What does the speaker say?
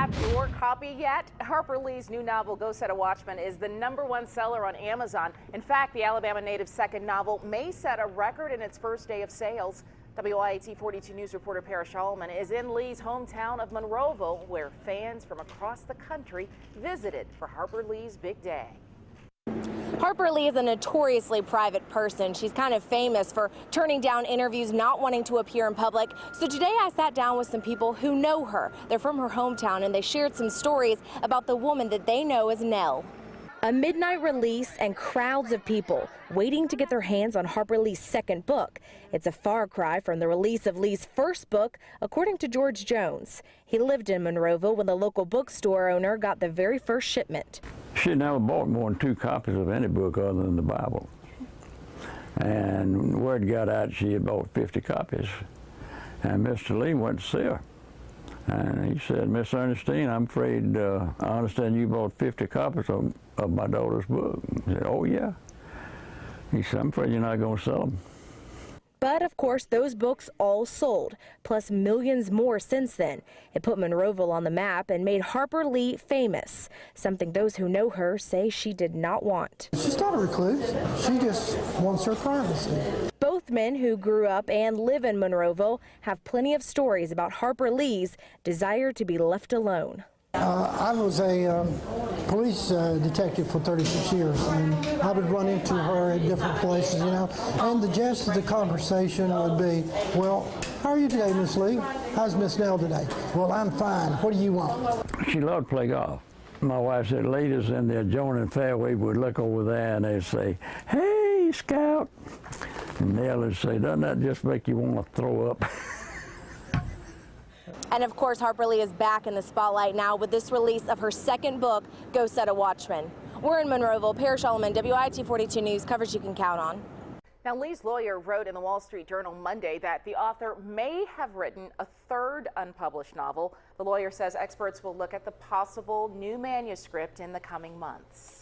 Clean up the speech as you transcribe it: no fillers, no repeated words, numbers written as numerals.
have your copy yet? Harper Lee's new novel, Go Set a Watchman, is the #1 seller on Amazon. In fact, the Alabama native's second novel may set a record in its first day of sales. WIAT 42 News reporter Paris Shulman is in Lee's hometown of Monroeville, where fans from across the country visited for Harper Lee's big day. Harper Lee is a notoriously private person. She's kind of famous for turning down interviews, not wanting to appear in public. So today I sat down with some people who know her. They're from her hometown, and they shared some stories about the woman that they know as Nell. A midnight release and crowds of people waiting to get their hands on Harper Lee's second book. It's a far cry from the release of Lee's first book, according to George Jones. He lived in Monroeville when the local bookstore owner got the very first shipment. She never bought more than 2 copies of any book other than the Bible. And word got out she had bought 50 copies. And Mr. Lee went to see her. And he said, "Miss Ernestine, I'm afraid, I understand you bought 50 copies of my daughter's book." I said, "Oh, yeah." He said, "I'm afraid you're not going to sell them." But, of course, those books all sold, plus millions more since then. It put Monroeville on the map and made Harper Lee famous, something those who know her say she did not want. She's not a recluse. She just wants her privacy. Both men who grew up and live in Monroeville have plenty of stories about Harper Lee's desire to be left alone. I was a police detective for 36 years, and I would run into her at different places, you know, and the gist of the conversation would be, "Well, how are you today, Miss Lee? How's Miss Nell today?" "Well, I'm fine. What do you want?" She loved to play golf. My wife said ladies in the adjoining fairway would look over there and they'd say, "Hey, Scout." And Nell would say, "Doesn't that just make you want to throw up?" And of course, Harper Lee is back in the spotlight now with this release of her second book, Go Set a Watchman. We're in Monroeville. Paris Shulman, WIAT 42 News, coverage you can count on. Now, Lee's lawyer wrote in the Wall Street Journal Monday that the author may have written a third unpublished novel. The lawyer says experts will look at the possible new manuscript in the coming months.